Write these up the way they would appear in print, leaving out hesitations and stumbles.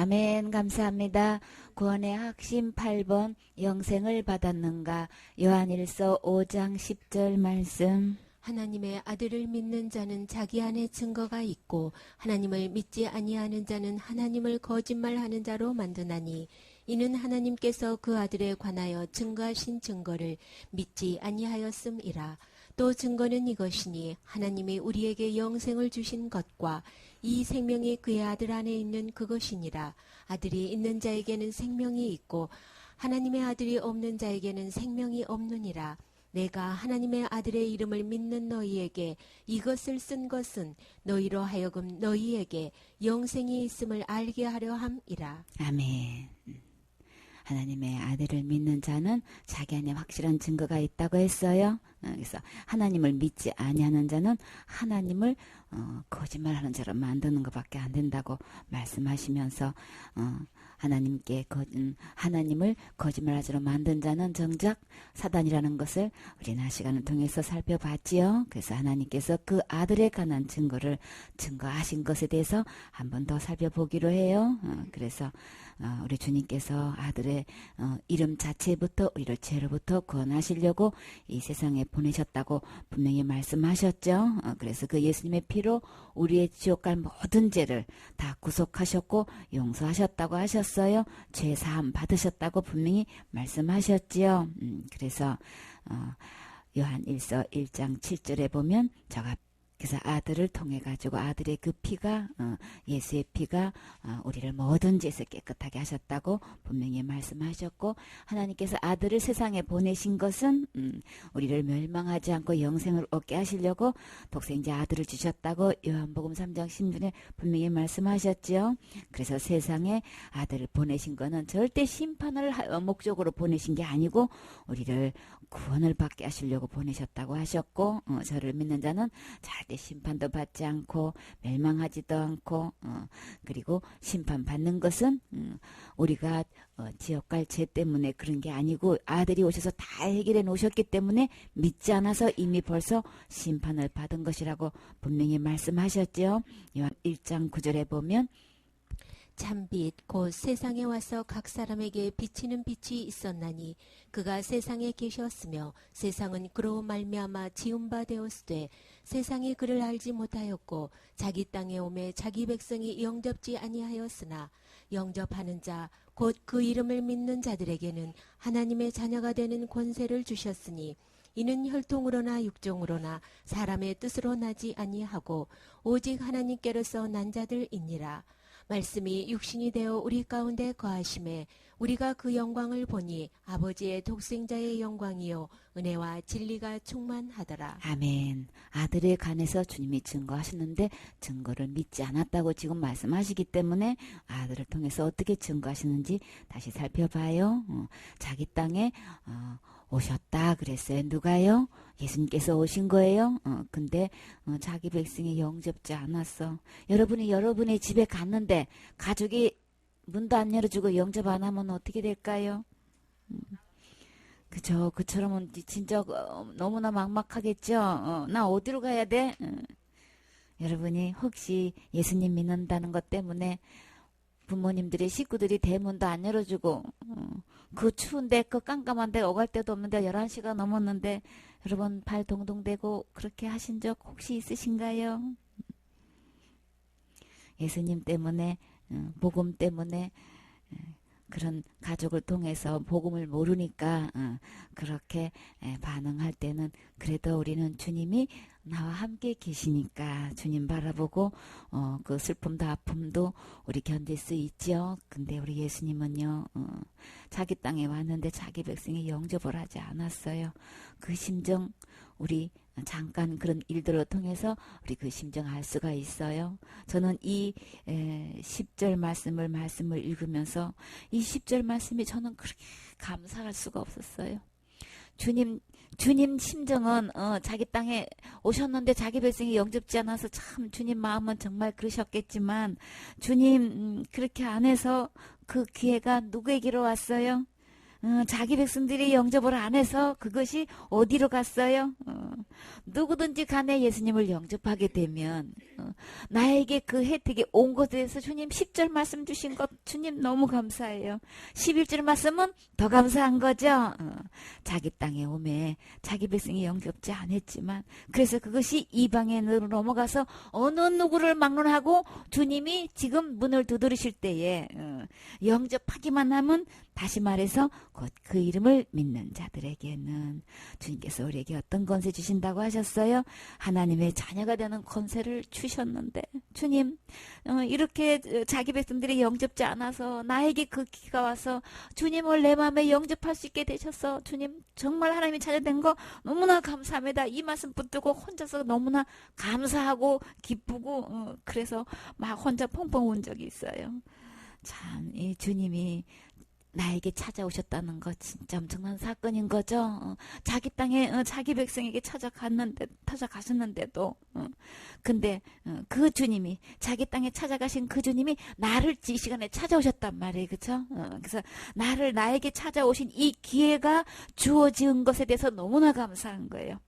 아멘. 감사합니다. 구원의 핵심 8번 영생을 받았는가? 요한일서 5장 10절 말씀. 하나님의 아들을 믿는 자는 자기 안에 증거가 있고 하나님을 믿지 아니하는 자는 하나님을 거짓말하는 자로 만드나니 이는 하나님께서 그 아들에 관하여 증거하신 증거를 믿지 아니하였음이라. 또 증거는 이것이니 하나님이 우리에게 영생을 주신 것과 이 생명이 그의 아들 안에 있는 그것이니라. 아들이 있는 자에게는 생명이 있고 하나님의 아들이 없는 자에게는 생명이 없느니라. 내가 하나님의 아들의 이름을 믿는 너희에게 이것을 쓴 것은 너희로 하여금 너희에게 영생이 있음을 알게 하려 함이라. 아멘. 하나님의 아들을 믿는 자는 자기 안에 확실한 증거가 있다고 했어요. 그래서 하나님을 믿지 아니하는 자는 하나님을 거짓말하는 자로 만드는 것밖에 안 된다고 말씀하시면서 하나님을 거짓말하자로 만든 자는 정작 사단이라는 것을 우리는 시간을 통해서 살펴봤지요. 그래서 하나님께서 그 아들에 관한 증거를 증거하신 것에 대해서 한 번 더 살펴보기로 해요. 그래서 우리 주님께서 아들의 이름 자체부터 우리를 죄로부터 구원하시려고 이 세상에 보내셨다고 분명히 말씀하셨죠. 그래서 그 예수님의 피로 우리의 지옥 갈 모든 죄를 다 구속하셨고 용서하셨다고 하셨어요. 죄 사함 받으셨다고 분명히 말씀하셨지요. 그래서 요한일서 1장 7절에 보면 그래서 아들을 통해 가지고 아들의 그 피가 예수의 피가 우리를 모든 죄에서 깨끗하게 하셨다고 분명히 말씀하셨고, 하나님께서 아들을 세상에 보내신 것은 우리를 멸망하지 않고 영생을 얻게 하시려고 독생자 아들을 주셨다고 요한복음 3장 16절에 분명히 말씀하셨지요. 그래서 세상에 아들을 보내신 거는 절대 심판을 목적으로 보내신 게 아니고 우리를 구원을 받게 하시려고 보내셨다고 하셨고, 저를 믿는 자는 절대 심판도 받지 않고 멸망하지도 않고, 그리고 심판받는 것은 우리가 지옥 갈 죄 때문에 그런 게 아니고 아들이 오셔서 다 해결해 놓으셨기 때문에 믿지 않아서 이미 벌써 심판을 받은 것이라고 분명히 말씀하셨죠. 요한 1장 9절에 보면 참빛 곧 세상에 와서 각 사람에게 비치는 빛이 있었나니 그가 세상에 계셨으며 세상은 그로 말미암아 지은 바 되었으되 세상이 그를 알지 못하였고 자기 땅에 오매 자기 백성이 영접지 아니하였으나 영접하는 자 곧 그 이름을 믿는 자들에게는 하나님의 자녀가 되는 권세를 주셨으니 이는 혈통으로나 육종으로나 사람의 뜻으로 나지 아니하고 오직 하나님께로서 난 자들이니라. 말씀이 육신이 되어 우리 가운데 거하심에 우리가 그 영광을 보니 아버지의 독생자의 영광이요 은혜와 진리가 충만하더라. 아멘. 아들에 관해서 주님이 증거하시는데 증거를 믿지 않았다고 지금 말씀하시기 때문에 아들을 통해서 어떻게 증거하시는지 다시 살펴봐요. 자기 땅에 오셨다 그랬어요. 누가요? 예수님께서 오신 거예요. 근데 자기 백성이 영접지 않았어. 여러분이 여러분의 집에 갔는데 가족이 문도 안 열어주고 영접 안 하면 어떻게 될까요? 그죠. 그처럼은 진짜 너무나 막막하겠죠. 나 어디로 가야 돼? 여러분이 혹시 예수님 믿는다는 것 때문에 부모님들이 식구들이 대문도 안 열어주고 그 추운데 그 깜깜한데 오갈 데도 없는데 11시가 넘었는데 여러분 발 동동 대고 그렇게 하신 적 혹시 있으신가요? 예수님 때문에 복음 때문에 그런 가족을 통해서 복음을 모르니까 그렇게 반응할 때는 그래도 우리는 주님이 나와 함께 계시니까 주님 바라보고 그 슬픔도 아픔도 우리 견딜 수 있죠. 근데 우리 예수님은요 자기 땅에 왔는데 자기 백성이 영접을 하지 않았어요. 그 심정 우리 잠깐 그런 일들을 통해서 우리 그 심정 알 수가 있어요. 저는 이 10절 말씀을 읽으면서 이 10절 말씀이 저는 그렇게 감사할 수가 없었어요. 주님 심정은 자기 땅에 오셨는데 자기 백성이 영접지 않아서 참 주님 마음은 정말 그러셨겠지만 주님 그렇게 안 해서 그 기회가 누구에게로 왔어요? 자기 백성들이 영접을 안 해서 그것이 어디로 갔어요? 누구든지 간에 예수님을 영접하게 되면 나에게 그 혜택이 온 것에 대해서 주님 10절 말씀 주신 것 주님 너무 감사해요. 11절 말씀은 더 감사한 거죠. 자기 땅에 오매 자기 백성이 영접지 않았지만 그래서 그것이 이방인으로 넘어가서 어느 누구를 막론하고 주님이 지금 문을 두드리실 때에 영접하기만 하면 다시 말해서 곧 그 이름을 믿는 자들에게는 주님께서 우리에게 어떤 권세 주신다고 하셨어요? 하나님의 자녀가 되는 권세를 주셨는데 주님 이렇게 자기 백성들이 영접지 않아서 나에게 그 기가 와서 주님을 내 마음에 영접할 수 있게 되셔서 주님 정말 하나님의 자녀 된 거 너무나 감사합니다. 이 말씀 붙들고 혼자서 너무나 감사하고 기쁘고 그래서 막 혼자 펑펑 운 적이 있어요. 참 이 주님이 나에게 찾아오셨다는 거 진짜 엄청난 사건인 거죠. 자기 땅에 자기 백성에게 찾아가셨는데도 근데 그 주님이 자기 땅에 찾아가신 그 주님이 나를 이 시간에 찾아오셨단 말이에요. 그렇죠? 그래서 나에게 찾아오신 이 기회가 주어진 것에 대해서 너무나 감사한 거예요.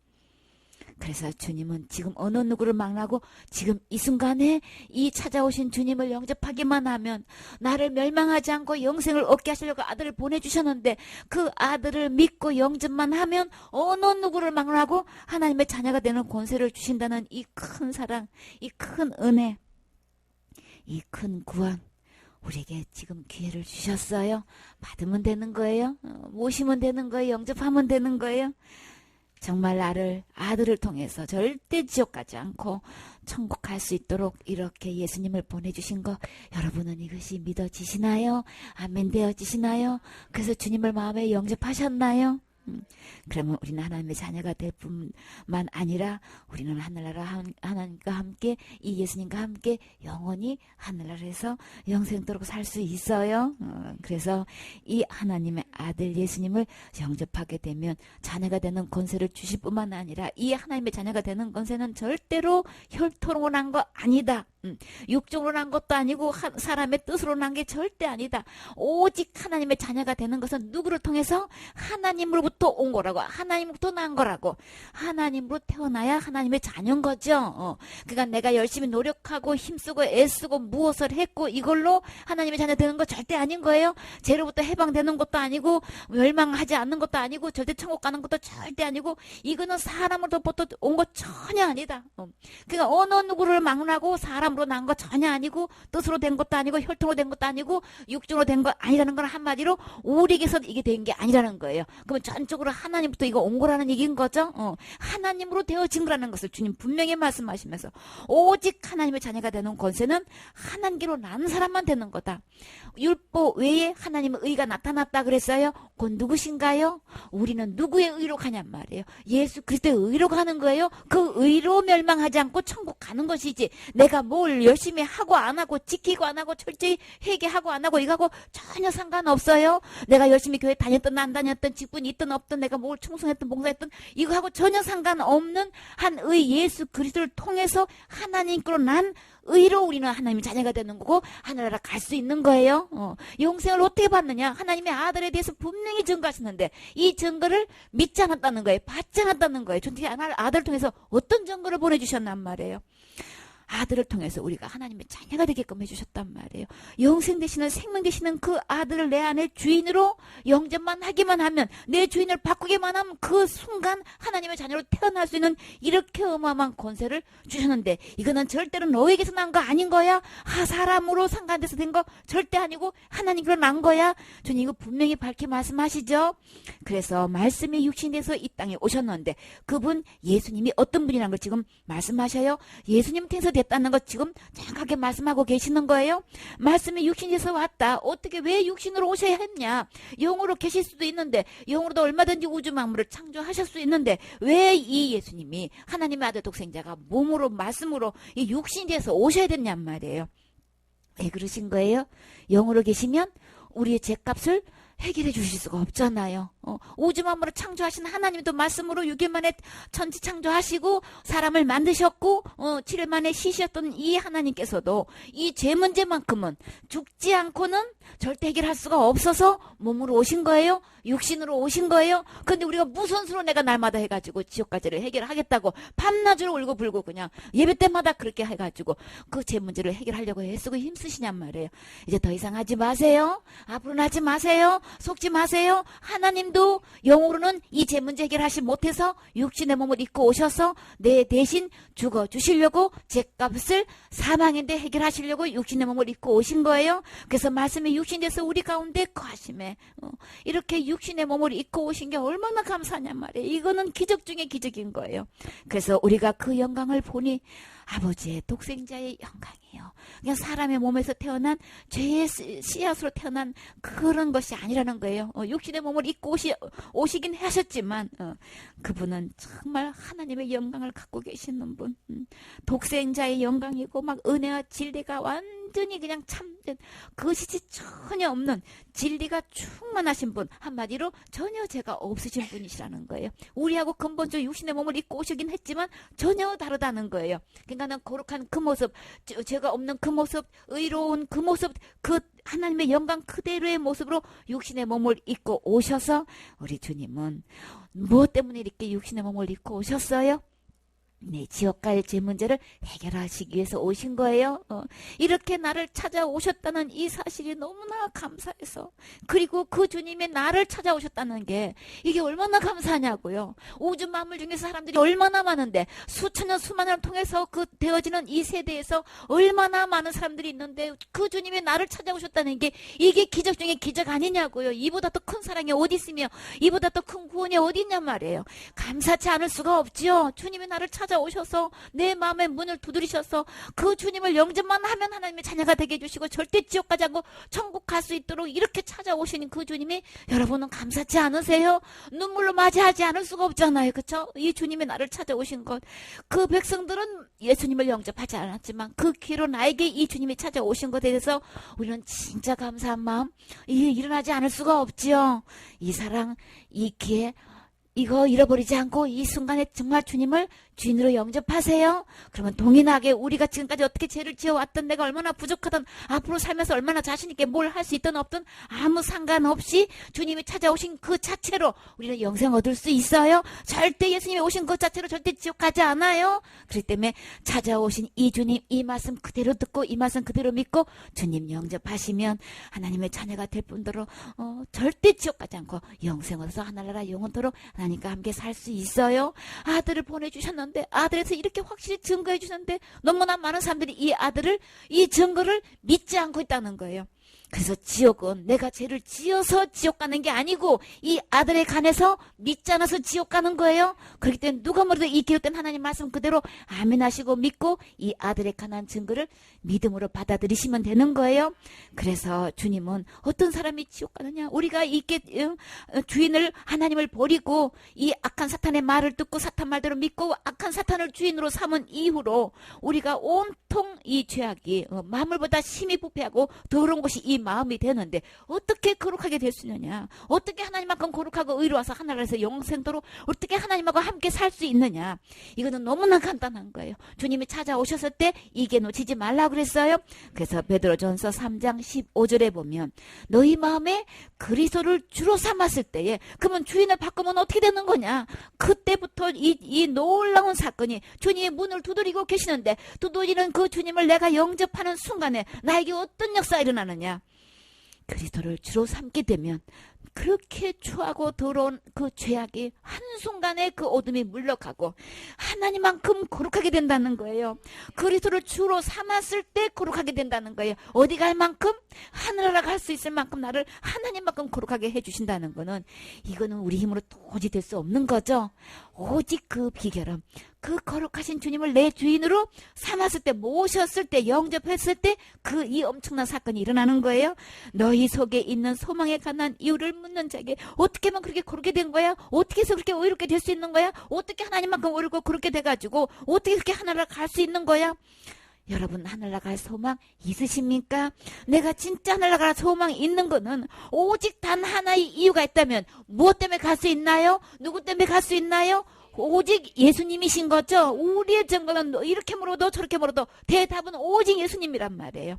그래서 주님은 지금 어느 누구를 막나고 지금 이 순간에 이 찾아오신 주님을 영접하기만 하면 나를 멸망하지 않고 영생을 얻게 하시려고 아들을 보내주셨는데 그 아들을 믿고 영접만 하면 어느 누구를 막나고 하나님의 자녀가 되는 권세를 주신다는 이 큰 사랑, 이 큰 은혜, 이 큰 구원 우리에게 지금 기회를 주셨어요. 받으면 되는 거예요. 모시면 되는 거예요. 영접하면 되는 거예요. 정말 나를 아들을 통해서 절대 지옥 가지 않고 천국 갈 수 있도록 이렇게 예수님을 보내주신 거 여러분은 이것이 믿어지시나요? 아멘 되어지시나요? 그래서 주님을 마음에 영접하셨나요? 그러면 우리는 하나님의 자녀가 될 뿐만 아니라 우리는 하늘나라 하나님과 함께 이 예수님과 함께 영원히 하늘나라에서 영생토록 살 수 있어요. 그래서 이 하나님의 아들 예수님을 영접하게 되면 자녀가 되는 권세를 주실 뿐만 아니라 이 하나님의 자녀가 되는 권세는 절대로 혈통으로 난 거 아니다. 육종으로 난 것도 아니고 사람의 뜻으로 난 게 절대 아니다. 오직 하나님의 자녀가 되는 것은 누구를 통해서? 하나님으로부터 온 거라고. 하나님으로부터 난 거라고. 하나님으로 태어나야 하나님의 자녀인 거죠. 그러니까 내가 열심히 노력하고 힘쓰고 애쓰고 무엇을 했고 이걸로 하나님의 자녀 되는 거 절대 아닌 거예요. 죄로부터 해방되는 것도 아니고 멸망하지 않는 것도 아니고 절대 천국 가는 것도 절대 아니고 이거는 사람으로부터 온 거 전혀 아니다. 그러니까 어느 누구를 막론하고 사람으로 난 거 전혀 아니고 뜻으로 된 것도 아니고 혈통으로 된 것도 아니고 육종으로 된 거 아니라는 건 한마디로 우리에게서 이게 된 게 아니라는 거예요. 그러면 전적으로 하나님부터 이거 온 거라는 얘기인 거죠. 하나님으로 되어진 거라는 것을 주님 분명히 말씀하시면서 오직 하나님의 자녀가 되는 권세는 하나님께로 난 사람만 되는 거다. 율법 외에 하나님의 의가 나타났다 그랬어요. 곧 누구신가요? 우리는 누구의 의로 가냔 말이에요. 예수 그리스도의 의로 가는 거예요. 그 의로 멸망하지 않고 천국 가는 것이지 내가 뭘 열심히 하고 안 하고 지키고 안 하고 철저히 회개하고 안 하고 이거하고 전혀 상관없어요. 내가 열심히 교회 다녔든 안 다녔든 직분이 있든 없든 내가 뭘 충성했든 봉사했든 이거하고 전혀 상관없는 한 의 예수 그리스도를 통해서 하나님께로 난 의로 우리는 하나님의 자녀가 되는 거고 하늘나라 갈 수 있는 거예요. 영생을 어떻게 받느냐? 하나님의 아들에 대해서 분명히 증거하시는데 이 증거를 믿지 않았다는 거예요. 받지 않았다는 거예요. 전체 아들을 통해서 어떤 증거를 보내주셨단 말이에요. 아들을 통해서 우리가 하나님의 자녀가 되게끔 해주셨단 말이에요. 영생 되시는 생명 되시는 그 아들을 내 안에 주인으로 영접만 하기만 하면 내 주인을 바꾸기만 하면 그 순간 하나님의 자녀로 태어날 수 있는 이렇게 어마어마한 권세를 주셨는데 이거는 절대로 너에게서 난 거 아닌 거야. 사람으로 상관돼서 된 거 절대 아니고 하나님께로 난 거야. 주님 이거 분명히 밝게 말씀하시죠. 그래서 말씀이 육신돼서 이 땅에 오셨는데 그분 예수님이 어떤 분이라는 걸 지금 말씀하셔요. 예수님 통해서 됐다는 거 지금 정확하게 말씀하고 계시는 거예요. 말씀이 육신에서 왔다. 어떻게 왜 육신으로 오셔야 했냐? 영으로 계실 수도 있는데 영으로도 얼마든지 우주 만물을 창조하실 수 있는데 왜 이 예수님이 하나님의 아들 독생자가 몸으로 말씀으로 이 육신에서 오셔야 됐냔 말이에요. 왜 그러신 거예요? 영으로 계시면 우리의 죄값을 해결해 주실 수가 없잖아요. 우주 만물을 창조하신 하나님도 말씀으로 6일 만에 천지 창조하시고 사람을 만드셨고 7일 만에 쉬셨던 이 하나님께서도 이 죄 문제만큼은 죽지 않고는 절대 해결할 수가 없어서 몸으로 오신 거예요. 육신으로 오신 거예요. 그런데 우리가 무슨 수로 내가 날마다 해가지고 지옥까지를 해결하겠다고 밤낮을 울고 불고 그냥 예배 때마다 그렇게 해가지고 그 죄 문제를 해결하려고 애쓰고 힘쓰시냔 말이에요. 이제 더 이상 하지 마세요. 앞으로는 하지 마세요. 속지 마세요. 하나님도 영으로는 이 죄 문제 해결하지 못해서 육신의 몸을 입고 오셔서 내 대신 죽어주시려고 죄값을 사망인데 해결하시려고 육신의 몸을 입고 오신 거예요. 그래서 말씀이 육신에서 우리 가운데 거하심에 이렇게 육신의 몸을 입고 오신 게 얼마나 감사하냔 말이에요. 이거는 기적 중에 기적인 거예요. 그래서 우리가 그 영광을 보니 아버지의 독생자의 영광이에요. 그냥 사람의 몸에서 태어난 죄의 씨앗으로 태어난 그런 것이 아니라는 거예요. 육신의 몸을 입고 오시긴 하셨지만 그분은 정말 하나님의 영광을 갖고 계시는 분. 독생자의 영광이고 막 은혜와 진리가 완전히 그냥 참된 거짓이 전혀 없는 진리가 충만하신 분. 한마디로 전혀 죄가 없으신 분이시라는 거예요. 우리하고 근본적으로 육신의 몸을 입고 오시긴 했지만 전혀 다르다는 거예요. 그러니까 거룩한 그 모습, 죄가 없는 그 모습, 의로운 그 모습, 그 하나님의 영광 그대로의 모습으로 육신의 몸을 입고 오셔서 우리 주님은 무엇 때문에 이렇게 육신의 몸을 입고 오셨어요? 네, 지옥과의 죄 문제를 해결하시기 위해서 오신 거예요. 이렇게 나를 찾아오셨다는 이 사실이 너무나 감사해서, 그리고 그 주님이 나를 찾아오셨다는 게 이게 얼마나 감사하냐고요. 우주 만물 중에서 사람들이 얼마나 많은데 수천 년 수만 년을 통해서 그 되어지는 이 세대에서 얼마나 많은 사람들이 있는데 그 주님이 나를 찾아오셨다는 게 이게 기적 중에 기적 아니냐고요. 이보다 더 큰 사랑이 어디 있으며 이보다 더 큰 구원이 어디 있냔 말이에요. 감사치 않을 수가 없지요. 주님이 나를 찾아오셔서 내 마음의 문을 두드리셔서 그 주님을 영접만 하면 하나님의 자녀가 되게 해주시고 절대 지옥 가지 않고 천국 갈 수 있도록 이렇게 찾아오시는 그 주님이 여러분은 감사치 않으세요? 눈물로 맞이하지 않을 수가 없잖아요. 그렇죠? 이 주님이 나를 찾아오신 것. 그 백성들은 예수님을 영접하지 않았지만 그 기로 나에게 이 주님이 찾아오신 것에 대해서 우리는 진짜 감사한 마음 일어나지 않을 수가 없지요. 이 사랑, 이 기회 이거 잃어버리지 않고 이 순간에 정말 주님을 주인으로 영접하세요. 그러면 동일하게 우리가 지금까지 어떻게 죄를 지어왔던, 내가 얼마나 부족하던, 앞으로 살면서 얼마나 자신있게 뭘 할 수 있든 없든 아무 상관없이 주님이 찾아오신 그 자체로 우리는 영생 얻을 수 있어요. 절대 예수님이 오신 그 자체로 절대 지옥 가지 않아요. 그렇기 때문에 찾아오신 이 주님, 이 말씀 그대로 듣고 이 말씀 그대로 믿고 주님 영접하시면 하나님의 자녀가 될 뿐더러 절대 지옥 가지 않고 영생 얻어서 하늘나라 영원토록 하나님과 함께 살 수 있어요. 아들을 보내주셨는데 아들에서 이렇게 확실히 증거해 주셨는데 너무나 많은 사람들이 이 아들을, 이 증거를 믿지 않고 있다는 거예요. 그래서 지옥은 내가 죄를 지어서 지옥 가는 게 아니고 이 아들에 관해서 믿지 않아서 지옥 가는 거예요. 그렇기 때문에 누가 뭐래도 이 기록된 하나님 말씀 그대로 아멘 하시고 믿고 이 아들에 관한 증거를 믿음으로 받아들이시면 되는 거예요. 그래서 주님은 어떤 사람이 지옥 가느냐, 우리가 이게 주인을 하나님을 버리고 이 악한 사탄의 말을 듣고 사탄 말대로 믿고 악한 사탄을 주인으로 삼은 이후로 우리가 온통 이 죄악이 만물보다 심히 부패하고 더러운 것이 이 마음이 되는데 어떻게 거룩하게 될 수 있느냐, 어떻게 하나님만큼 거룩하고 의로워서 하나님에서 영생도록 어떻게 하나님하고 함께 살 수 있느냐. 이거는 너무나 간단한 거예요. 주님이 찾아오셨을 때 이게 놓치지 말라고 그랬어요. 그래서 베드로전서 3장 15절에 보면 너희 마음에 그리스도를 주로 삼았을 때에, 그러면 주인을 바꾸면 어떻게 되는 거냐. 그때부터 이 놀라운 사건이, 주님의 문을 두드리고 계시는데 두드리는 그 주님을 내가 영접하는 순간에 나에게 어떤 역사가 일어나느냐. 그리스도를 주로 삼게 되면 그렇게 추하고 더러운 그 죄악이 한순간에 그 어둠이 물러가고 하나님만큼 거룩하게 된다는 거예요. 그리스도를 주로 삼았을 때 거룩하게 된다는 거예요. 어디 갈 만큼? 하늘나라 갈 수 있을 만큼 나를 하나님만큼 거룩하게 해주신다는 거는, 이거는 우리 힘으로 도저히 될 수 없는 거죠. 오직 그 비결은 그 거룩하신 주님을 내 주인으로 삼았을 때, 모셨을 때, 영접했을 때 그 이 엄청난 사건이 일어나는 거예요. 너희 속에 있는 소망에 관한 이유를 묻는 자에게 어떻게 하면 그렇게 거룩게 된 거야? 어떻게 해서 그렇게 의롭게 될 수 있는 거야? 어떻게 하나님만큼 의롭고 그렇게 돼가지고 어떻게 그렇게 하나를 갈 수 있는 거야? 여러분 하늘 나갈 소망 있으십니까? 내가 진짜 하늘 나갈 소망이 있는 거는 오직 단 하나의 이유가 있다면 무엇 때문에 갈 수 있나요? 누구 때문에 갈 수 있나요? 오직 예수님이신 거죠. 우리의 증거는 이렇게 물어도 저렇게 물어도 대답은 오직 예수님이란 말이에요.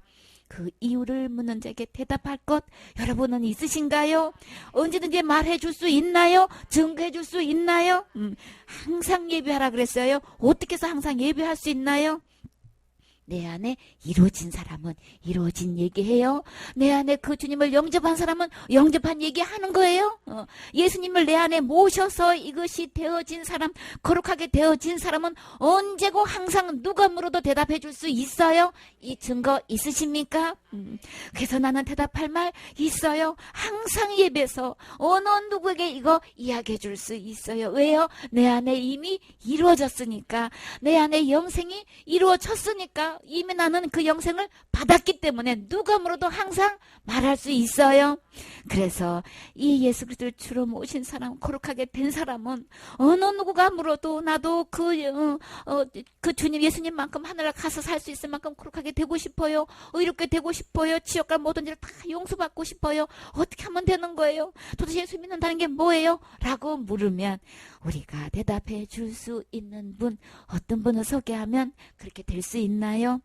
그 이유를 묻는 자에게 대답할 것 여러분은 있으신가요? 언제든지 말해 줄 수 있나요? 증거해 줄 수 있나요? 항상 예배하라 그랬어요. 어떻게 해서 항상 예배할 수 있나요? 내 안에 이루어진 사람은 이루어진 얘기해요. 내 안에 그 주님을 영접한 사람은 영접한 얘기하는 거예요. 예수님을 내 안에 모셔서 이것이 되어진 사람, 거룩하게 되어진 사람은 언제고 항상 누가 물어도 대답해 줄 수 있어요. 이 증거 있으십니까? 그래서 나는 대답할 말 있어요. 항상 예배에서 어느 누구에게 이거 이야기해 줄 수 있어요. 왜요? 내 안에 이미 이루어졌으니까. 내 안에 영생이 이루어졌으니까. 이미 나는 그 영생을 받았기 때문에 누가 물어도 항상 말할 수 있어요. 그래서 이 예수 그리스도를 주로 모신 사람, 거룩하게 된 사람은 어느 누구가 물어도 나도 그 주님 예수님만큼 하늘에 가서 살 수 있을 만큼 거룩하게 되고 싶어요. 의롭게 되고 싶어요. 지옥 갈 모든 일을 다 용서받고 싶어요. 어떻게 하면 되는 거예요? 도대체 예수 믿는다는 게 뭐예요? 라고 물으면 우리가 대답해 줄 수 있는 분, 어떤 분을 소개하면 그렇게 될 수 있나요?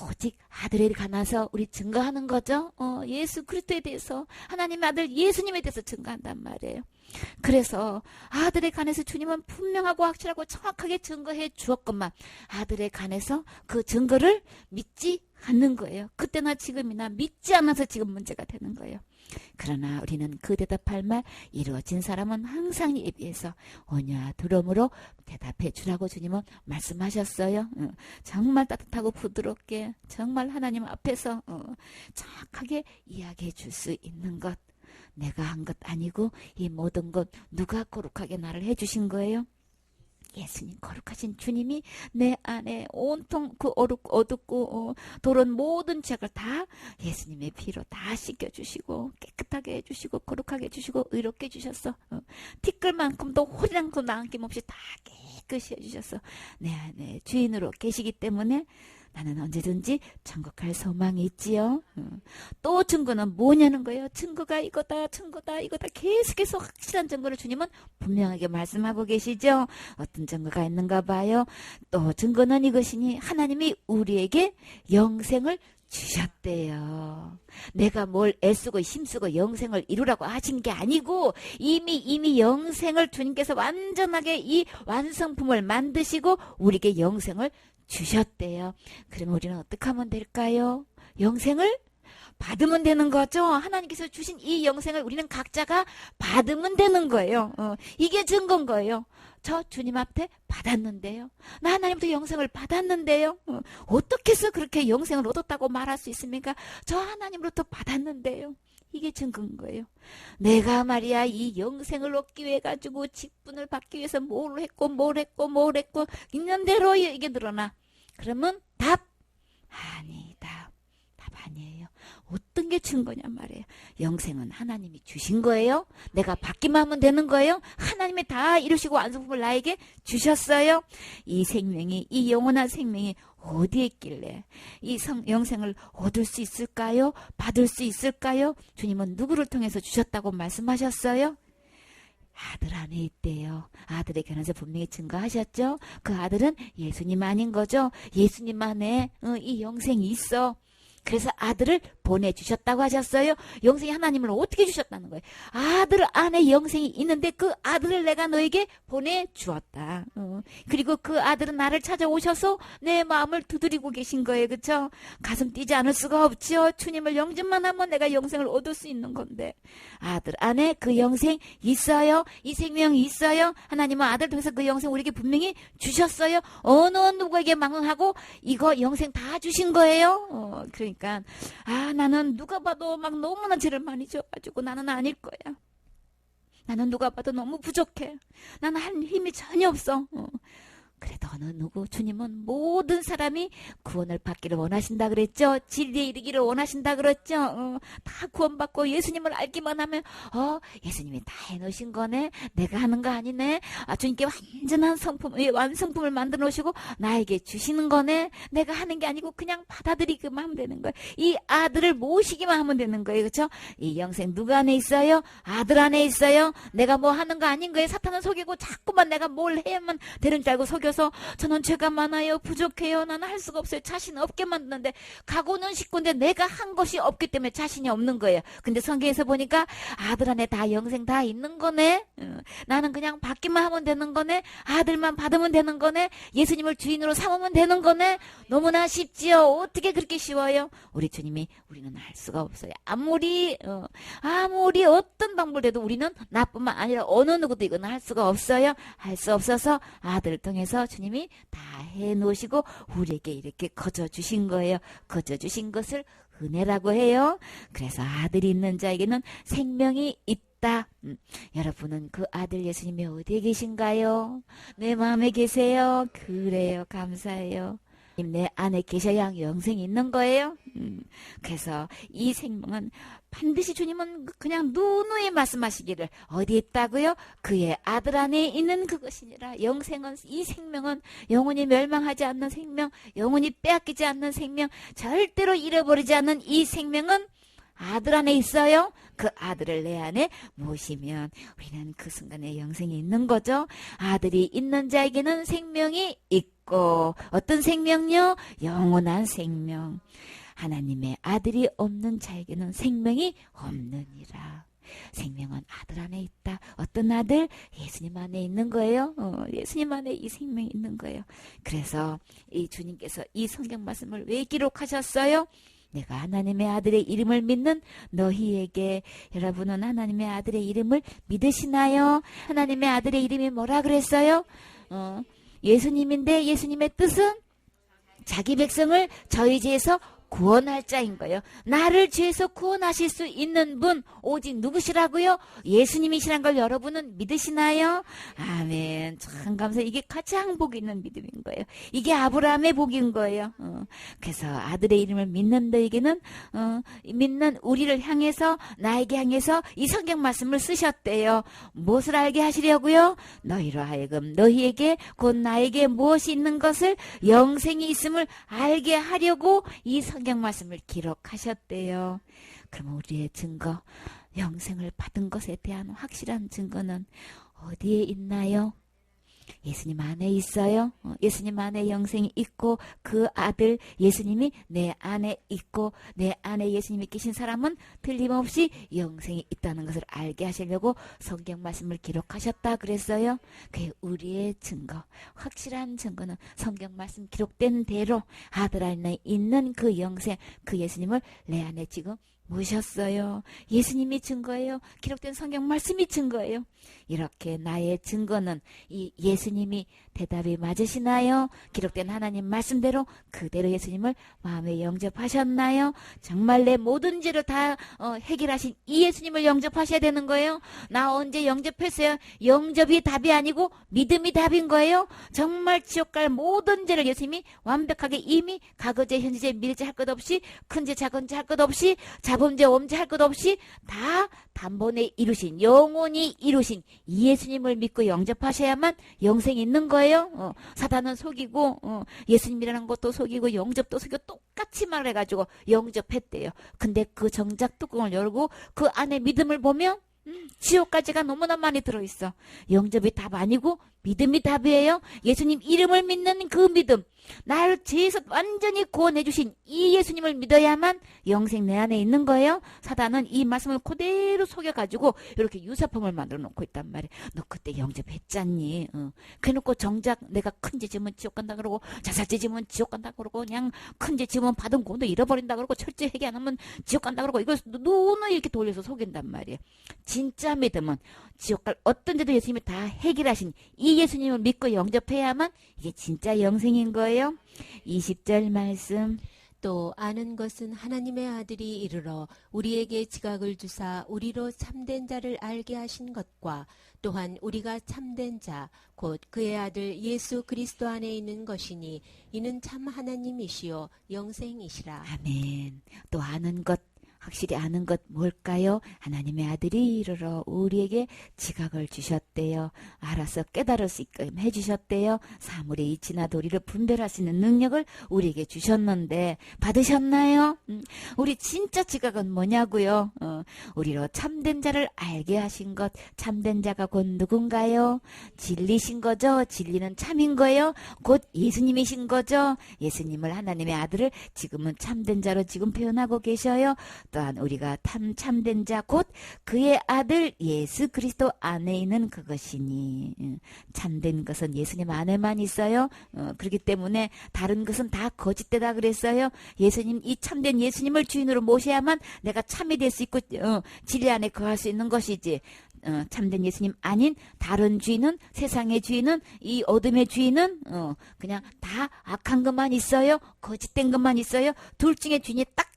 오직 아들에 관해서 우리 증거하는 거죠. 예수 그리스도에 대해서, 하나님의 아들 예수님에 대해서 증거한단 말이에요. 그래서 아들에 관해서 주님은 분명하고 확실하고 정확하게 증거해 주었건만 아들에 관해서 그 증거를 믿지 않는 거예요. 그때나 지금이나 믿지 않아서 지금 문제가 되는 거예요. 그러나 우리는 그 대답할 말 이루어진 사람은 항상 예비해서 오냐 두려움으로 대답해 주라고 주님은 말씀하셨어요. 정말 따뜻하고 부드럽게 정말 하나님 앞에서 정확하게 이야기해 줄 수 있는 것. 내가 한 것 아니고 이 모든 것 누가 거룩하게 나를 해주신 거예요? 예수님, 거룩하신 주님이 내 안에 온통 그 어둡고 더러운 모든 죄를 다 예수님의 피로 다 씻겨주시고 깨끗하게 해주시고 거룩하게 해주시고 의롭게 해주셨어. 티끌만큼도 호리랑도 남김없이 다 깨끗이 해주셨어. 내 안에 주인으로 계시기 때문에 나는 언제든지 천국 갈 소망이 있지요. 또 증거는 뭐냐는 거예요. 증거가 이거다 이거다 계속해서 확실한 증거를 주님은 분명하게 말씀하고 계시죠. 어떤 증거가 있는가 봐요. 또 증거는 이것이니 하나님이 우리에게 영생을 주셨대요. 내가 뭘 애쓰고 힘쓰고 영생을 이루라고 하신 게 아니고 이미 영생을 주님께서 완전하게 이 완성품을 만드시고 우리에게 영생을 주셨대요. 그러면 우리는 어떻게 하면 될까요? 영생을 받으면 되는 거죠. 하나님께서 주신 이 영생을 우리는 각자가 받으면 되는 거예요. 이게 증거인 거예요. 저 주님 앞에 받았는데요. 나 하나님부터 영생을 받았는데요. 어떻게 해서 그렇게 영생을 얻었다고 말할 수 있습니까? 저 하나님으로부터 받았는데요. 이게 증거인 거예요. 내가 말이야 이 영생을 얻기 위해 가지고 직분을 받기 위해서 뭘 했고 있는 대로 이게 늘어나. 그러면 답 아니다. 답 아니에요. 어떤 게 증거냐 말이에요. 영생은 하나님이 주신 거예요. 내가 받기만 하면 되는 거예요. 하나님이 다 이루시고 완성품을 나에게 주셨어요. 이 생명이, 이 영원한 생명이 어디에 있길래 이 영생을 얻을 수 있을까요? 받을 수 있을까요? 주님은 누구를 통해서 주셨다고 말씀하셨어요? 아들 안에 있대요. 아들에 관해서 분명히 증거하셨죠? 그 아들은 예수님 아닌 거죠? 예수님 안에 이 영생이 있어. 그래서 아들을 보내주셨다고 하셨어요. 영생이 하나님을 어떻게 주셨다는 거예요? 아들 안에 영생이 있는데 그 아들을 내가 너에게 보내주었다. 그리고 그 아들은 나를 찾아오셔서 내 마음을 두드리고 계신 거예요. 그렇죠? 가슴 뛰지 않을 수가 없죠. 주님을 영접만 하면 내가 영생을 얻을 수 있는 건데 아들 안에 그 영생 있어요. 이 생명이 있어요. 하나님은 아들 통해서 그 영생 우리에게 분명히 주셨어요. 어느 누구에게 망언하고 이거 영생 다 주신 거예요. 그러니까 나는 누가 봐도 막 너무나 죄를 많이 져가지고 나는 아닐 거야. 나는 누가 봐도 너무 부족해. 나는 할 힘이 전혀 없어. 그래도 어느 누구 주님은 모든 사람이 구원을 받기를 원하신다 그랬죠. 진리에 이르기를 원하신다 그랬죠. 다 구원받고 예수님을 알기만 하면 예수님이 다 해놓으신 거네. 내가 하는 거 아니네. 주님께 완전한 완성품을 만들어 놓으시고 나에게 주시는 거네. 내가 하는 게 아니고 그냥 받아들이기만 하면 되는 거예요. 이 아들을 모시기만 하면 되는 거예요. 그렇죠? 이 영생 누구 안에 있어요? 아들 안에 있어요. 내가 뭐 하는 거 아닌 거예요. 사탄은 속이고 자꾸만 내가 뭘 해야만 되는 줄 알고 속여서 저는 죄가 많아요. 부족해요. 나는 할 수가 없어요. 자신 없게 만드는데 가고는 싶은데 내가 한 것이 없기 때문에 자신이 없는 거예요. 근데 성경에서 보니까 아들 안에 다 영생 다 있는 거네. 나는 그냥 받기만 하면 되는 거네. 아들만 받으면 되는 거네. 예수님을 주인으로 삼으면 되는 거네. 너무나 쉽지요. 어떻게 그렇게 쉬워요? 우리 주님이 우리는 할 수가 없어요. 아무리 어떤 방법을 해도 우리는 나뿐만 아니라 어느 누구도 이건 할 수가 없어요. 할 수 없어서 아들을 통해서 주님이 다 해놓으시고 우리에게 이렇게 거저주신 거예요. 거저주신 것을 은혜라고 해요. 그래서 아들이 있는 자에게는 생명이 있다. 여러분은 그 아들 예수님이 어디에 계신가요? 내 마음에 계세요. 그래요. 감사해요. 내 안에 계셔야 영생이 있는 거예요. 그래서 이 생명은 반드시 주님은 그냥 누누이 말씀하시기를 어디에 있다고요? 그의 아들 안에 있는 그것이니라. 영생은, 이 생명은 영원히 멸망하지 않는 생명, 영원히 빼앗기지 않는 생명, 절대로 잃어버리지 않는 이 생명은 아들 안에 있어요. 그 아들을 내 안에 모시면 우리는 그 순간에 영생이 있는 거죠. 아들이 있는 자에게는 생명이 있고, 어떤 생명요? 영원한 생명. 하나님의 아들이 없는 자에게는 생명이 없느니라. 생명은 아들 안에 있다. 어떤 아들? 예수님 안에 있는 거예요. 예수님 안에 이 생명이 있는 거예요. 그래서 이 주님께서 이 성경 말씀을 왜 기록하셨어요? 내가 하나님의 아들의 이름을 믿는 너희에게. 여러분은 하나님의 아들의 이름을 믿으시나요? 하나님의 아들의 이름이 뭐라 그랬어요? 예수님인데 예수님의 뜻은 자기 백성을 저희 죄에서 구원할 자인 거예요. 나를 죄에서 구원하실 수 있는 분 오직 누구시라고요? 예수님이시란 걸 여러분은 믿으시나요? 아멘. 참 감사해요. 이게 가장 복 있는 믿음인 거예요. 이게 아브라함의 복인 거예요. 그래서 아들의 이름을 믿는 너에게는 믿는 우리를 향해서, 나에게 향해서 이 성경 말씀을 쓰셨대요. 무엇을 알게 하시려고요? 너희로 하여금 너희에게 곧 나에게 무엇이 있는 것을, 영생이 있음을 알게 하려고 이 성경 말씀을 기록하셨대요. 그럼 우리의 증거, 영생을 받은 것에 대한 확실한 증거는 어디에 있나요? 예수님 안에 있어요. 예수님 안에 영생이 있고 그 아들 예수님이 내 안에 있고 내 안에 예수님이 계신 사람은 틀림없이 영생이 있다는 것을 알게 하시려고 성경 말씀을 기록하셨다 그랬어요. 그게 우리의 증거, 확실한 증거는 성경 말씀 기록된 대로 아들 안에 있는 그 영생, 그 예수님을 내 안에 지금 모셨어요. 예수님이 증거예요. 기록된 성경 말씀이 증거예요. 이렇게 나의 증거는 이 예수님이 대답이 맞으시나요? 기록된 하나님 말씀대로 그대로 예수님을 마음에 영접하셨나요? 정말 내 모든 죄를 다 해결하신 이 예수님을 영접하셔야 되는 거예요. 나 언제 영접했어요? 영접이 답이 아니고 믿음이 답인 거예요. 정말 지옥 갈 모든 죄를 예수님이 완벽하게 이미 과거죄, 현재죄, 미래죄 할 것 없이, 큰죄, 작은죄 할 것 없이, 자범죄, 엄죄 할 것 없이 다 단번에 이루신, 영원히 이루신 이 예수님을 믿고 영접하셔야만 영생이 있는 거예요. 사단은 속이고 예수님이라는 것도 속이고 영접도 속이고 똑같이 말해가지고 영접했대요. 근데 그 정작 뚜껑을 열고 그 안에 믿음을 보면 지옥까지가 너무나 많이 들어있어. 영접이 답 아니고 믿음이 답이에요. 예수님 이름을 믿는 그 믿음, 나를 죄에서 완전히 구원해 주신 이 예수님을 믿어야만 영생 내 안에 있는 거예요. 사단은 이 말씀을 그대로 속여가지고 이렇게 유사품을 만들어 놓고 있단 말이에요. 너 그때 영접했잖니. 그래놓고 정작 내가 큰 죄 지으면 지옥 간다 그러고, 자살죄 지으면 지옥 간다 그러고, 그냥 큰 죄 지으면 받은 구원도 잃어버린다 그러고, 철저히 회개 안 하면 지옥 간다 그러고, 이걸 눈을 이렇게 돌려서 속인단 말이에요. 진짜 믿음은 지옥 갈 어떤 죄도 예수님이 다 해결하신 이 예수님을 믿고 영접해야만 이게 진짜 영생인 거예요. 20절 말씀. 또 아는 것은 하나님의 아들이 이르러 우리에게 지각을 주사 우리로 참된 자를 알게 하신 것과 또한 우리가 참된 자 곧 그의 아들 예수 그리스도 안에 있는 것이니 이는 참 하나님이시요 영생이시라. 아멘. 또 아는 것, 확실히 아는 것 뭘까요? 하나님의 아들이 이르러 우리에게 지각을 주셨대요. 알아서 깨달을 수 있게 해주셨대요. 사물의 이치나 도리를 분별할 수 있는 능력을 우리에게 주셨는데 받으셨나요? 우리 진짜 지각은 뭐냐고요? 우리로 참된 자를 알게 하신 것, 참된 자가 곧 누군가요? 진리신 거죠? 진리는 참인 거예요? 곧 예수님이신 거죠? 예수님을 하나님의 아들을 지금은 참된 자로 지금 표현하고 계셔요. 또한 우리가 참된 자 곧 그의 아들 예수 그리스도 안에 있는 그것이니 참된 것은 예수님 안에만 있어요. 그렇기 때문에 다른 것은 다 거짓되다 그랬어요. 예수님, 이 참된 예수님을 주인으로 모셔야만 내가 참이 될 수 있고 진리 안에 거할 수 있는 것이지. 참된 예수님 아닌 다른 주인은, 세상의 주인은, 이 어둠의 주인은 그냥 다 악한 것만 있어요. 거짓된 것만 있어요. 둘 중에 주인이 딱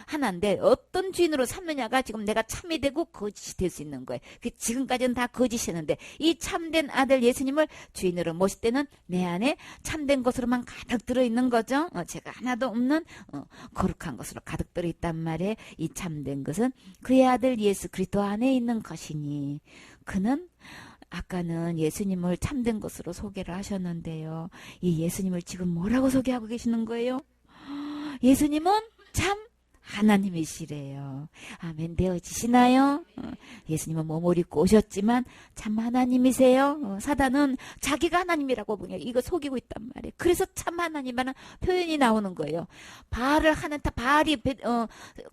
하나인데 어떤 주인으로 삼느냐가 지금 내가 참이 되고 거짓이 될 수 있는 거예요. 지금까지는 다 거짓이었는데 이 참된 아들 예수님을 주인으로 모실 때는 내 안에 참된 것으로만 가득 들어있는 거죠. 제가 하나도 없는 거룩한 것으로 가득 들어있단 말이에요. 이 참된 것은 그의 아들 예수 그리스도 안에 있는 것이니 그는 아까는 예수님을 참된 것으로 소개를 하셨는데요. 이 예수님을 지금 뭐라고 소개하고 계시는 거예요? 예수님은 참 하나님이시래요. 아멘. 되어지시나요? 예수님은 몸을 입고 오셨지만 참 하나님이세요. 사단은 자기가 하나님이라고 보냐 이거 속이고 있단 말이에요. 그래서 참 하나님이라는 표현이 나오는 거예요. 바알을 하는 바알이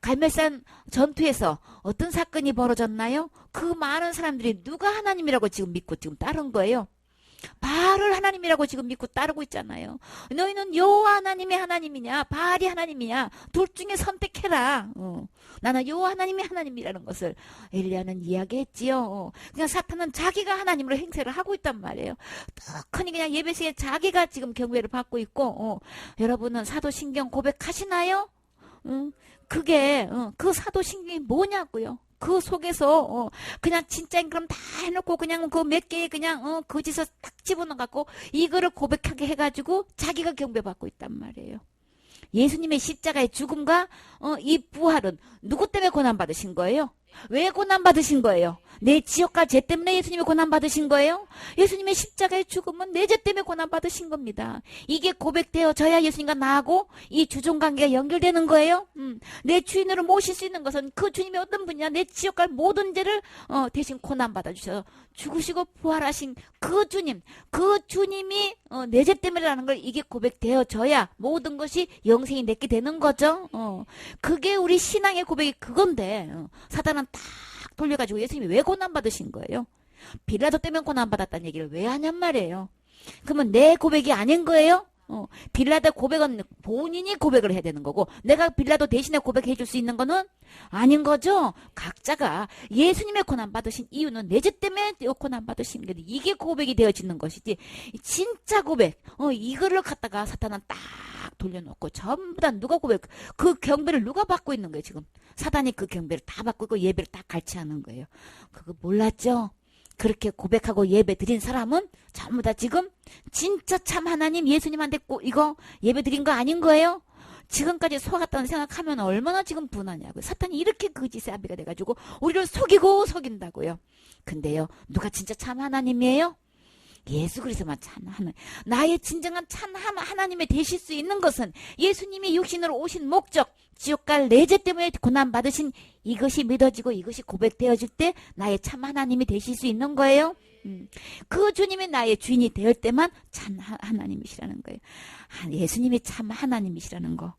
갈멜산 전투에서 어떤 사건이 벌어졌나요? 그 많은 사람들이 누가 하나님이라고 지금 믿고 지금 따른 거예요. 바알을 하나님이라고 지금 믿고 따르고 있잖아요. 너희는 여호와 하나님이 하나님이냐 바알이 하나님이냐 둘 중에 선택해라. 나는 여호와 하나님이 하나님이라는 것을 엘리야는 이야기했지요. 그냥 사탄은 자기가 하나님으로 행세를 하고 있단 말이에요. 떡하니 그냥 예배시에 자기가 지금 경배를 받고 있고 여러분은 사도신경 고백하시나요? 그게 그 사도신경이 뭐냐고요. 그 속에서 그냥 진짜인 그럼 다 해놓고 그냥 그 몇 개의 그냥 거짓을 딱 집어넣어갖고 이거를 고백하게 해가지고 자기가 경배받고 있단 말이에요. 예수님의 십자가의 죽음과 이 부활은 누구 때문에 고난받으신 거예요? 왜 고난받으신 거예요? 내 지역과 죄 때문에 예수님이 고난받으신 거예요? 예수님의 십자가의 죽음은 내 죄 때문에 고난받으신 겁니다. 이게 고백되어져야 예수님과 나하고 이 주종관계가 연결되는 거예요. 내 주인으로 모실 수 있는 것은 그 주님이 어떤 분이냐 내 지역과 모든 죄를 대신 고난받아주셔서 죽으시고 부활하신 그 주님, 그 주님이 내 죄 때문이라는 걸 이게 고백되어져야 모든 것이 영생이 내게 되는 거죠. 그게 우리 신앙의 고백이 그건데 사단은 딱 돌려가지고 예수님이 왜 고난받으신 거예요? 빌라도 때문에 고난받았다는 얘기를 왜 하냔 말이에요. 그러면 내 고백이 아닌 거예요? 빌라도 고백은 본인이 고백을 해야 되는 거고 내가 빌라도 대신에 고백해 줄 수 있는 거는 아닌 거죠. 각자가 예수님의 고난받으신 이유는 내 죄 때문에 고난받으신 게 이게 고백이 되어지는 것이지 진짜 고백 이거를 갖다가 사탄은 딱 돌려놓고 전부 다 누가 고백 그 경배를 누가 받고 있는 거예요. 지금 사단이 그 경배를 다 받고 있고 예배를 다 같이 하는 거예요. 그거 몰랐죠? 그렇게 고백하고 예배 드린 사람은 전부 다 지금 진짜 참 하나님 예수님한테 이거 예배 드린 거 아닌 거예요? 지금까지 속았다는 생각하면 얼마나 지금 분하냐고요. 사탄이 이렇게 거짓의 아비가 돼가지고 우리를 속이고 속인다고요. 근데요 누가 진짜 참 하나님이에요? 예수 그리스도만 참 하나님. 나의 진정한 참 하나님이 되실 수 있는 것은 예수님이 육신으로 오신 목적 지옥갈 내 죄 때문에 고난받으신 이것이 믿어지고 이것이 고백되어질 때 나의 참 하나님이 되실 수 있는 거예요. 그 주님이 나의 주인이 될 때만 참 하나님이시라는 거예요. 예수님이 참 하나님이시라는 거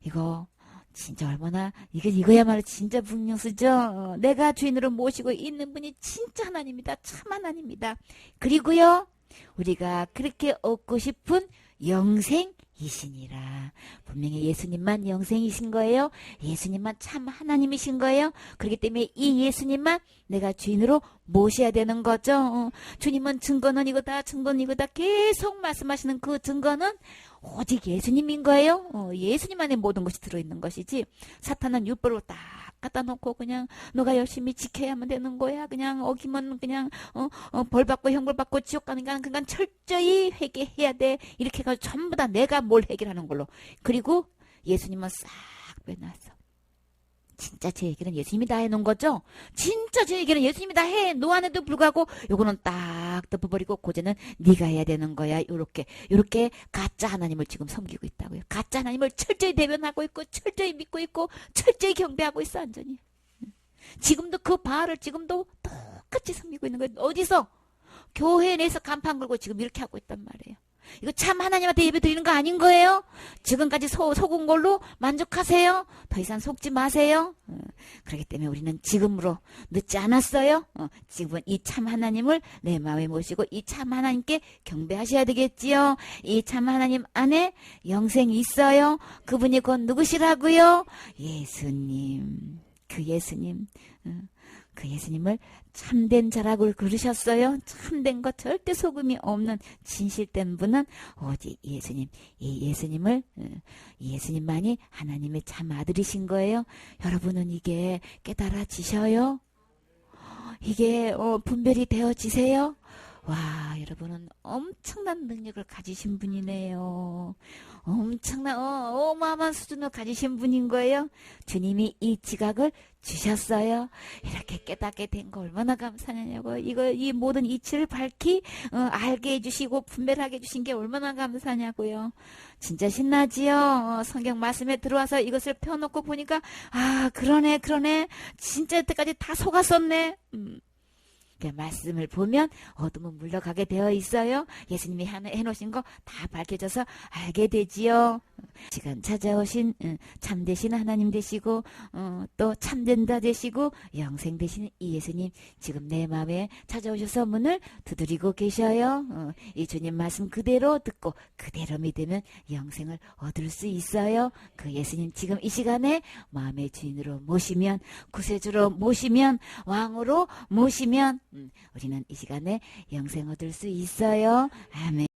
이거 진짜 얼마나 이거야말로 진짜 분명수죠. 내가 주인으로 모시고 있는 분이 진짜 하나님이다. 참 하나님이다. 그리고요 우리가 그렇게 얻고 싶은 영생 이시니라. 분명히 예수님만 영생이신 거예요. 예수님만 참 하나님이신 거예요. 그렇기 때문에 이 예수님만 내가 주인으로 모셔야 되는 거죠. 주님은 증거는 이거다, 증거는 이거다 계속 말씀하시는 그 증거는 오직 예수님인 거예요. 예수님 안에 모든 것이 들어있는 것이지 사탄은 율법으로 딱 갖다 놓고 그냥 너가 열심히 지켜야만 되는 거야. 그냥 어기면 그냥 벌 받고 형벌 받고 지옥 가니까 그러니까 철저히 회개해야 돼. 이렇게 해가지고 전부 다 내가 뭘 해결하는 걸로. 그리고 예수님은 싹 빼놨어. 진짜 제 얘기는 예수님이 다 해놓은 거죠. 진짜 제 얘기는 예수님이 다 해 놓았는데도 불구하고 요거는 딱 덮어버리고 고제는 네가 해야 되는 거야. 요렇게 가짜 하나님을 지금 섬기고 있다고요. 가짜 하나님을 철저히 대변하고 있고 철저히 믿고 있고 철저히 경배하고 있어 완전히. 지금도 그 바알을 지금도 똑같이 섬기고 있는 거예요. 어디서? 교회 내에서 간판 걸고 지금 이렇게 하고 있단 말이에요. 이거 참 하나님한테 예배 드리는 거 아닌 거예요? 지금까지 속은 걸로 만족하세요? 더 이상 속지 마세요. 그렇기 때문에 우리는 지금으로 늦지 않았어요. 지금은 이 참 하나님을 내 마음에 모시고 이 참 하나님께 경배하셔야 되겠지요. 이 참 하나님 안에 영생이 있어요. 그분이 곧 누구시라고요? 예수님. 그 예수님. 그 예수님을 참된 자라고 그러셨어요. 참된 것 절대 속음이 없는 진실된 분은 오직 예수님. 이 예수님을 이 예수님만이 하나님의 참 아들이신 거예요. 여러분은 이게 깨달아지셔요? 이게 분별이 되어지세요? 와, 여러분은 엄청난 능력을 가지신 분이네요. 엄청난 어마어마한 수준을 가지신 분인 거예요. 주님이 이 지각을 주셨어요. 이렇게 깨닫게 된 거 얼마나 감사하냐고. 이 모든 이치를 밝히 알게 해주시고 분별하게 해주신 게 얼마나 감사하냐고요. 진짜 신나지요. 성경 말씀에 들어와서 이것을 펴놓고 보니까 그러네. 진짜 여태까지 다 속았었네. 말씀을 보면 어둠은 물러가게 되어 있어요. 예수님이 해놓으신 거 다 밝혀져서 알게 되지요. 시간 찾아오신 참되신 하나님 되시고 또 참된 자 되시고 영생 되시는 이 예수님 지금 내 마음에 찾아오셔서 문을 두드리고 계셔요. 이 주님 말씀 그대로 듣고 그대로 믿으면 영생을 얻을 수 있어요. 그 예수님 지금 이 시간에 마음의 주인으로 모시면 구세주로 모시면 왕으로 모시면 우리는 이 시간에 영생 얻을 수 있어요. 아멘.